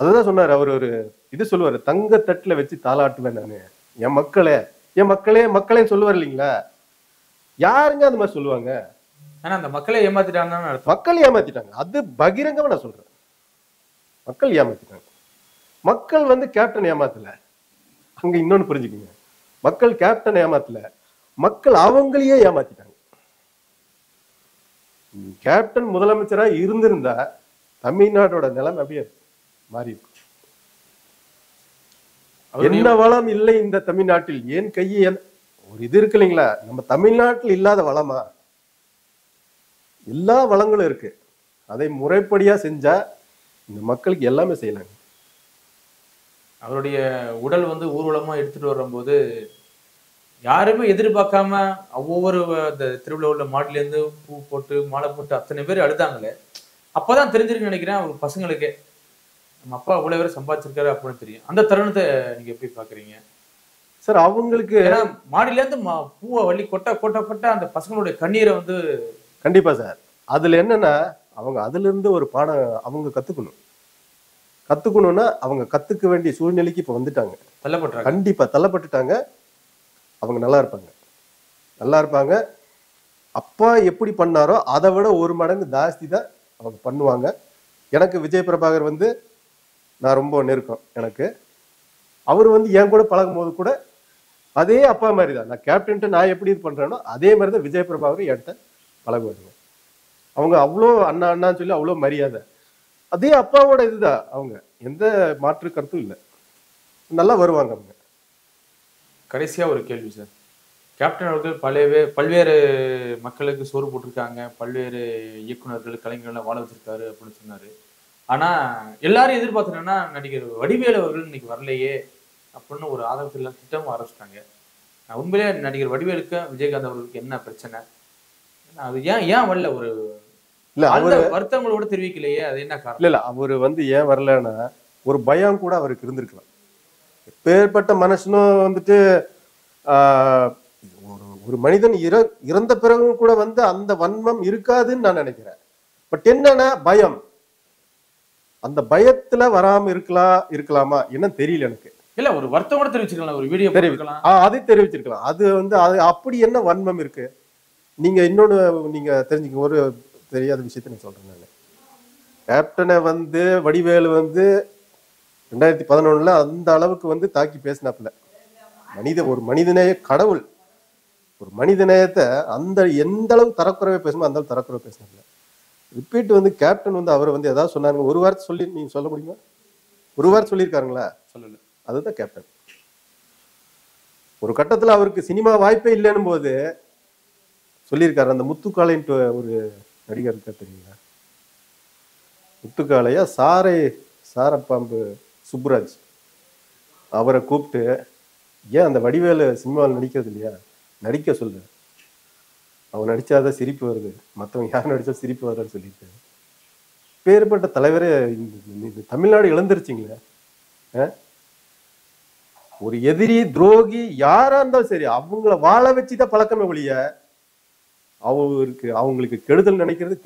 அதுதான் சொன்னாரு அவர். ஒரு இது சொல்லுவாரு, தங்க தட்டுல வச்சு தாளாட்டுவேன் நானு என் மக்களே, மக்களே சொல்லுவார் இல்லைங்களா? யாருங்க அந்த மாதிரி சொல்லுவாங்க? ஆனா அந்த மக்களை ஏமாத்திட்டாங்க. மக்கள் ஏமாத்திட்டாங்க, அது பகிரங்கமா நான் சொல்றேன். மக்கள் ஏமாத்திட்டாங்க. மக்கள் வந்து கேப்டன் ஏமாத்தல. அங்க இன்னொன்னு புரிஞ்சுக்கங்க, மக்கள் கேப்டன் ஏமாத்தல, மக்கள் அவங்களையே ஏமாத்திட்டாங்க. கேப்டன் முதலமைச்சரா இருந்திருந்தா தமிழ்நாட்டோட நிலைமை அப்படியே மாறி இருக்கும். என்ன வளம் இல்லை இந்த தமிழ்நாட்டில், ஏன் கையை ஒரு இது இருக்கு இல்லைங்களா? நம்ம தமிழ்நாட்டில் இல்லாத வளமா? எல்லா வளங்களும் இருக்கு. அதை முறைப்படியா செஞ்சா இந்த மக்களுக்கு எல்லாமே செய்யலாங்க. அவருடைய உடல் வந்து ஊர்வலமா எடுத்துட்டு வரும்போது யாருமே எதிர்பார்க்காம ஒவ்வொரு அந்த திருவிழாவுல மாடில இருந்து பூ போட்டு மாலை போட்டு அத்தனை பேர் அழுதாங்களே. அப்பதான் தெரிஞ்சிருக்கு நினைக்கிறேன் அவங்க பசங்களுக்கு, நம்ம அப்பா அவ்வளவு பேர் சம்பாதிச்சிருக்காரு அப்படின்னு தெரியும். அந்த தருணத்தை நீங்க எப்படி பாக்குறீங்க சார்? அவங்களுக்கு மாடில இருந்து பூவை வள்ளி கொட்ட அந்த பசங்களுடைய கண்ணீரை வந்து. கண்டிப்பா சார். அதுல என்னன்னா, அவங்க அதுல இருந்து ஒரு பாடம் அவங்க கத்துக்கணும்னா அவங்க கத்துக்க வேண்டிய சூழ்நிலைக்கு இப்ப வந்துட்டாங்க. தள்ளப்பட்டாங்க. கண்டிப்பா தள்ளப்பட்டுட்டாங்க. அவங்க நல்லா இருப்பாங்க. அப்பா எப்படி பண்ணாரோ அதை விட ஒரு மடங்கு ஜாஸ்தி தான் அவங்க பண்ணுவாங்க. எனக்கு விஜய் பிரபாகர் வந்து நான் ரொம்ப நெருக்கம். எனக்கு அவர் வந்து என் கூட பழகும் போது கூட அதே அப்பா மாதிரி தான். நான் கேப்டன் நான் எப்படி இது பண்றேனோ அதே மாதிரி தான் விஜய் பிரபாகர் என்கிட்ட பழகுவாங்க. அவங்க அவ்வளோ அண்ணா அண்ணான்னு சொல்லி அவ்வளோ மரியாதை. அதே அப்பாவோட இதுதான். அவங்க எந்த மாற்று கருத்தும் இல்லை, நல்லா வருவாங்க அவங்க. கடைசியா ஒரு கேள்வி சார். கேப்டன் அவர்கள் பல்வேறு மக்களுக்கு சோறு போட்டிருக்காங்க, பல்வேறு இயக்குநர்கள் கலைஞர்கள் வாழ வச்சிருக்காரு அப்படின்னு சொன்னாரு. ஆனா எல்லாரும் எதிர்பார்த்தோன்னா நடிகர் வடிவேலு அவர்கள் இன்னைக்கு வரலையே அப்படின்னு ஒரு ஆதரத்துல திட்டமும் ஆரம்பிச்சிட்டாங்க. உண்மையிலே நடிகர் வடிவேலுக்கு விஜயகாந்த் அவர்களுக்கு என்ன பிரச்சனை? அது ஏன் வரல? ஒரு இல்ல அவரு வருத்தங்களோட தெரிவிக்கலையே, அது என்ன காரணம்? இல்ல அவரு வந்து ஏன் வரலன்னா ஒரு பயம் கூட அவருக்கு இருந்திருக்கலாம். எப்பேற்பட்ட மனுஷனும் வந்துட்டு ஒரு மனிதன் இறந்த பிறகும் கூட வந்து அந்த வன்மம் இருக்காதுன்னு நான் நினைக்கிறேன். பட் என்னன்னா பயம், அந்த பயத்துல வராம இருக்கலாமா என்ன தெரியல எனக்கு. இல்ல ஒரு வருத்தம் கூட தெரிவிச்சிருக்கலாம், ஒரு வீடியோ தெரிவிக்கலாம், அது தெரிவிச்சிருக்கலாம். அது வந்து அது அப்படி என்ன வன்மம் இருக்கு? நீங்க இன்னொன்னு நீங்க தெரிஞ்சுக்க, ஒரு தெரியாத விஷயத்த நான் சொல்றேன். நான் கேப்டனை வந்து வடிவேலு வந்து 2011 அந்த அளவுக்கு வந்து தாக்கி பேசினாப்புல. ஒரு மனிதநேய கடவுள், ஒரு மனிதநேயத்தை அந்த எந்த அளவுக்கு தரக்குறைவே பேசணுமோ அந்த அளவுக்கு தரக்குறைவே பேசினாப்புல. ரிப்பீட் வந்து கேப்டன் வந்து அவர் வந்து ஏதாவது சொன்னாங்க, ஒரு வார்த்தை சொல்லி நீங்க சொல்ல முடியுமா? ஒரு வார்த்தை சொல்லியிருக்காருங்களா? சொல்லல. அதுதான் கேப்டன். ஒரு கட்டத்துல அவருக்கு சினிமா வாய்ப்பே இல்லைன்னும் போது சொல்லியிருக்காரு. அந்த முத்துக்காளைன்ட்டு ஒரு நடிகர் இருக்கா தெரியுங்களா? முத்துக்காளையா சாரப்பாம்பு சுப்புராஜ், அவரை கூப்பிட்டு ஏன் அந்த வடிவேலு சினிமாவில் நடிக்கிறது இல்லையா, நடிக்க சொல்லு, அவன் நடிச்சாதான் சிரிப்பு வருது, மற்றவங்க யார் நடிச்சா சிரிப்பு வருதுன்னு சொல்லிட்டு பேர்பட்ட தலைவரே இந்த தமிழ்நாடு இழந்துருச்சிங்களே. ஒரு எதிரி துரோகி யாரா இருந்தாலும் சரி அவங்கள வாழ வச்சுதான் பழக்கமே ஒழிய அவங்களுக்கு கெடுதல் நினைக்கிறது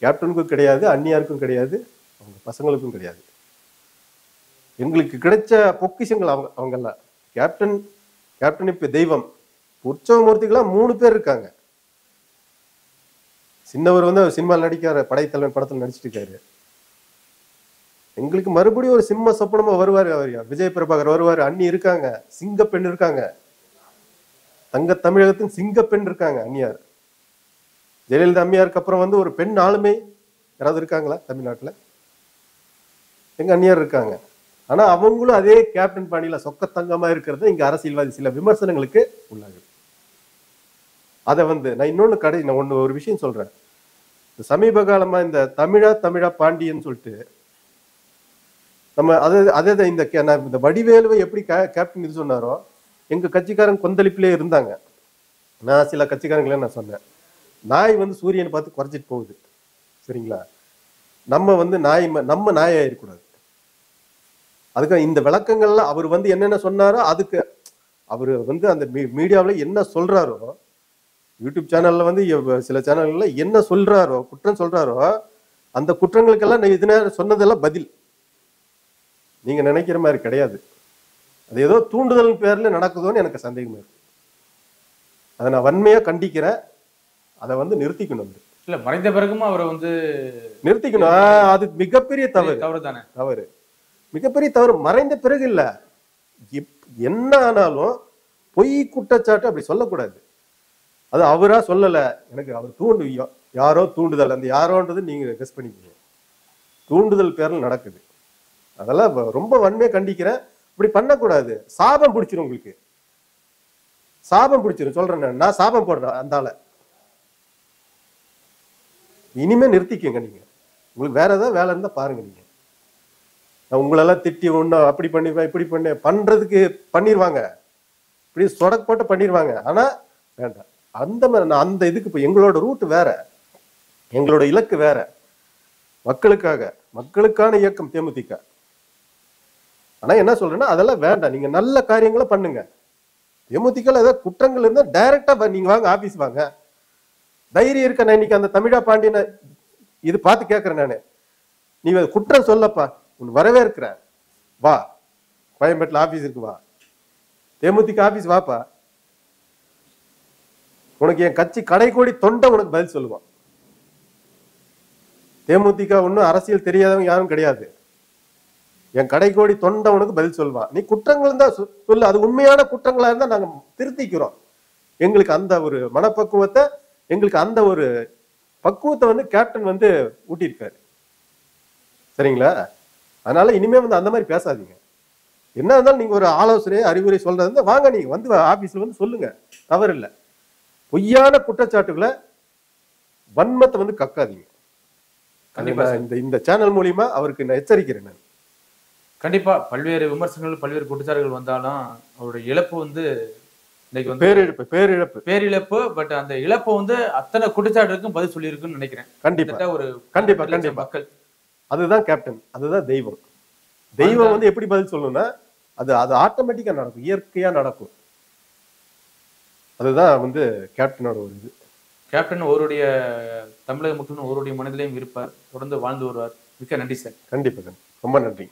கேப்டனுக்கும் கிடையாது, அந்நியாருக்கும் கிடையாது, அவங்க பசங்களுக்கும் கிடையாது. எங்களுக்கு கிடைச்ச பொக்கிஷங்கள் அவங்கெல்லாம். கேப்டன் இப்ப தெய்வம். உற்சவமூர்த்திகளாம் 3 பேர் இருக்காங்க. சின்னவர் வந்து சினிமாவில் நடிக்கிற படைத்தலைவன் படத்தில் நடிச்சிட்டு இருக்காரு. எங்களுக்கு மறுபடியும் ஒரு சிம்ம சொப்பனமா வருவாரு அவர். விஜய் பிரபாகர் வருவாரு, அண்ணி இருக்காங்க, சிங்கப்பெண் இருக்காங்க, தங்க தமிழகத்தின் சிங்கப்பெண் இருக்காங்க அந்நியார். ஜெயலலிதா அம்மையாருக்கு அப்புறம் வந்து ஒரு பெண் ஆளுமை யாராவது இருக்காங்களா தமிழ்நாட்டுல? எங்க அந்நியார் இருக்காங்க. ஆனா அவங்களும் அதே கேப்டன் பாணியில சொக்க தங்கமா இருக்கிறது இங்க அரசியல்வாதி சில விமர்சனங்களுக்கு உள்ளாகுது. அதை வந்து நான் இன்னொன்னு ஒரு விஷயம் சொல்றேன். சமீப காலமா இந்த தமிழா பாண்டியன்னு சொல்லிட்டு நம்ம இந்த வடிவேலுவை எப்படி கேப்டன் இது சொன்னாரோ எங்க கட்சிக்காரங்க கொந்தளிப்பிலே இருந்தாங்க. நான் சில கட்சிக்காரங்களே நான் சொன்னேன், நாய் வந்து சூரியனை பார்த்து குறைச்சிட்டு போகுது, சரிங்களா? நம்ம வந்து நம்ம நாயா இருக்கக்கூடாது. அதுக்கு இந்த விளக்கங்கள்ல அவர் வந்து என்னென்ன சொன்னாரோ அதுக்கு அவர் வந்து அந்த மீடியாவில் என்ன சொல்றாரோ, யூடியூப் சேனல்ல வந்து சில சேனல்ல என்ன சொல்றாரோ, குற்றம் சொல்றாரோ, அந்த குற்றங்களுக்கெல்லாம் இது சொன்னதெல்லாம் பதில். நீங்க நினைக்கிற மாதிரி கிடையாது. அது ஏதோ தூண்டுதல் பேர்ல நடக்குதோன்னு எனக்கு சந்தேகம் இருக்கு. அதை நான் வன்மையா கண்டிக்கிறேன். அதை வந்து நிறுத்திக்கணும். இல்ல, மறைந்த பிறகும் அவரை வந்து நிறுத்திக்கணும். அது மிகப்பெரிய தவறு தானே. தவறு, மிகப்பெரிய தவறு. மறைந்த பிறகு இல்ல, என்ன ஆனாலும் பொய் குற்றச்சாட்டு அப்படி சொல்லக்கூடாது. அது அவரா சொல்லல, எனக்கு அவர் யாரோ தூண்டுதல், அந்த யாரோன்றது நீங்க கெஸ் பண்ணிக்கீங்க. தூண்டுதல் பேர்ல நடக்குது. அதெல்லாம் ரொம்ப வன்மையா கண்டிக்கிறேன். இப்படி பண்ணக்கூடாது. சாபம் பிடிச்சிரும், உங்களுக்கு சாபம் பிடிச்சிரும். சொல்றேன், நான் சாபம் போடுறேன் அந்த ஆளை. இனிமே நிறுத்திக்கங்க. நீங்க உங்களுக்கு வேற ஏதாவது வேலை இருந்தா பாருங்க. நீங்க உங்களெல்லாம் திட்டி ஒண்ணு அப்படி பண்ணிடுவேன் இப்படி பண்றதுக்கு பண்ணிடுவாங்க, இப்படி சொடக்கு போட்டு பண்ணிடுவாங்க. ஆனா வேண்டாம். அந்த இதுக்கு இப்ப எங்களோட ரூட் வேற, எங்களோட இலக்கு வேற. மக்களுக்கான இயக்கம் தேமுதிக. ஆனா என்ன சொல்றேன்னா, அதெல்லாம் வேண்டாம். நீங்க நல்ல காரியங்களை பண்ணுங்க. தேமுதிக ஏதாவது குற்றங்கள் இருந்தா டைரக்டா நீங்க வாங்க, ஆபீஸ் வாங்க. தைரியம் இருக்க. நான் இன்னைக்கு அந்த தமிழா பாண்டியனை இது பார்த்து கேட்கிறேன் நானு, நீ குற்றம் சொல்லப்பா, உன் வரவே இருக்கிற, வா கோயம்பேட்டில் ஆபீஸ் இருக்கு, வா தேமுதிக ஆபீஸ் வாப்பா, உனக்கு என் கட்சி கடைக்கோடி தொண்டை உனக்கு பதில் சொல்லுவான். தேமுதிக ஒன்னும் அரசியல் தெரியாதவங்க யாரும் கிடையாது. என் கடைக்கோடி தொண்டை உனக்கு பதில் சொல்லுவான். நீ குற்றங்கள் தான் சொல்லு, அது உண்மையான குற்றங்களா இருந்தா நாங்க திருத்திக்கிறோம். எங்களுக்கு அந்த ஒரு மனப்பக்குவத்தை, எங்களுக்கு அந்த ஒரு பக்குவத்தை வந்து கேப்டன் வந்து ஊட்டியிருக்காரு, சரிங்களா? அதனால இனிமே வந்து அந்த மாதிரி பேசாதீங்க. என்ன இருந்தாலும் நீங்க ஒரு ஆலோசனை அறிவுரை சொல்றது வாங்க, நீங்க வந்து ஆபீஸ்ல வந்து சொல்லுங்க, தவறு இல்லை. பொய்யான குற்றச்சாட்டுகளை, வன்மத்தை வந்து கக்காதீங்க. இந்த சேனல் மூலியமா அவருக்கு நான் எச்சரிக்கிறேன். நான் கண்டிப்பா பல்வேறு விமர்சனங்கள், பல்வேறு குற்றச்சாட்டுகள் வந்தாலும் அவருடைய இழப்பு வந்து இன்னைக்கு வந்து பேரிழப்பு. பட் அந்த இழப்பு வந்து அத்தனை குற்றச்சாட்டுக்கும் பதில் சொல்லியிருக்குன்னு நினைக்கிறேன். கண்டிப்பா மக்கள். அதுதான் கேப்டன், அதுதான் தெய்வம். தெய்வம் வந்து எப்படி பதில் சொல்லணும்னா, அது ஆட்டோமேட்டிக்கா நடக்கும், இயற்கையா நடக்கும். அதுதான் வந்து கேப்டனோட ஒரு இது. கேப்டன் ஒருடைய தமிழக மக்களும் ஒருடைய மனதிலையும் இருப்பார், தொடர்ந்து வாழ்ந்து வருவார். மிக்க நன்றி சார். கண்டிப்பா, ரொம்ப நன்றி.